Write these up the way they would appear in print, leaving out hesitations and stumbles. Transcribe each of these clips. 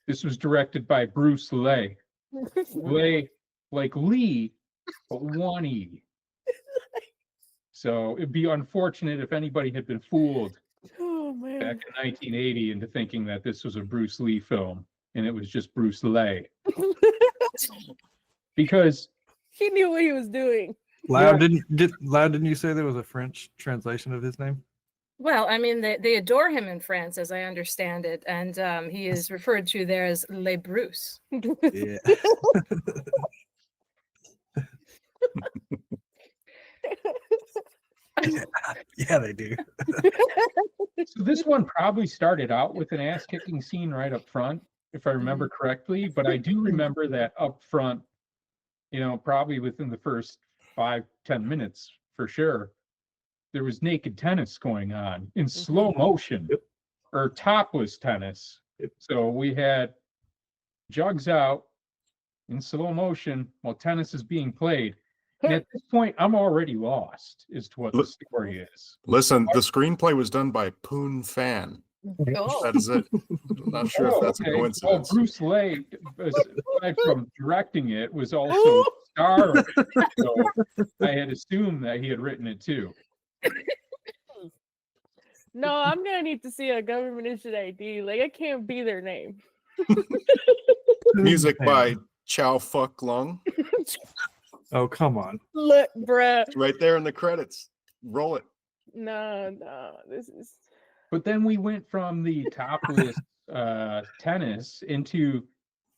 This was directed by Bruce Lee. Lee, like Lee, but one E. So it'd be unfortunate if anybody had been fooled back in 1980 into thinking that this was a Bruce Lee film, and it was just Bruce Lee. Because he knew what he was doing. Loud, didn't you say there was a French translation of his name? Well, I mean, they adore him in France, as I understand it, and he is referred to there as Le Bruce. Yeah. Yeah, they do. So this one probably started out with an ass-kicking scene right up front, if I remember correctly. But I do remember that up front, probably within the first 5-10 minutes for sure, there was naked tennis going on in slow motion, or topless tennis. So we had jugs out in slow motion while tennis is being played. And at this point, I'm already lost as to what the story is. Listen, the screenplay was done by Poon Fan. Oh. That is it. I'm not sure if that's a coincidence. Well, Bruce Lee, aside from directing it, was also starring. So I had assumed that he had written it too. No, I'm gonna need to see a government issued ID. Like, it can't be their name. Music by Chow Fuck Lung. Oh, come on. Look, bruh. It's right there in the credits. Roll it. No, this is. But then we went from the topless tennis into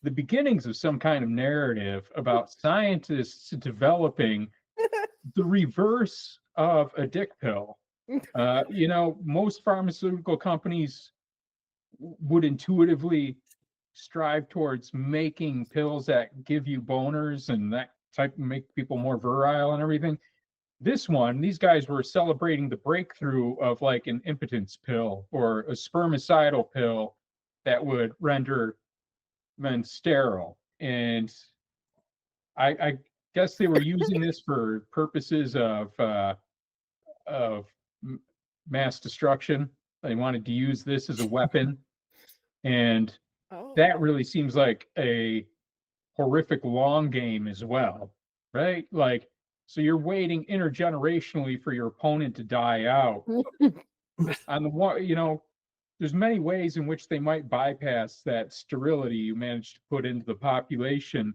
the beginnings of some kind of narrative about scientists developing the reverse of a dick pill. Most pharmaceutical companies would intuitively strive towards making pills that give you boners and that type make people more virile and everything. These guys were celebrating the breakthrough of like an impotence pill or a spermicidal pill that would render men sterile. And I guess they were using this for purposes of mass destruction. They wanted to use this as a weapon. And that really seems like a horrific long game as well, right? Like, so you're waiting intergenerationally for your opponent to die out. On the one, there's many ways in which they might bypass that sterility you managed to put into the population,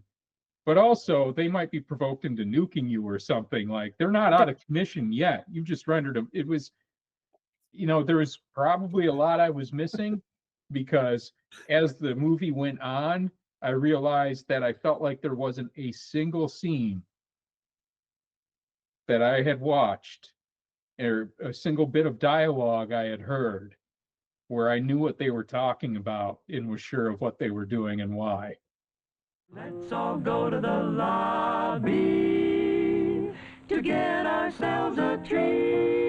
but also they might be provoked into nuking you or something. Like, they're not out of commission yet. You just rendered them. It was, there was probably a lot I was missing, because as the movie went on, I realized that I felt like there wasn't a single scene that I had watched or a single bit of dialogue I had heard where I knew what they were talking about and was sure of what they were doing and why. Let's all go to the lobby to get ourselves a treat.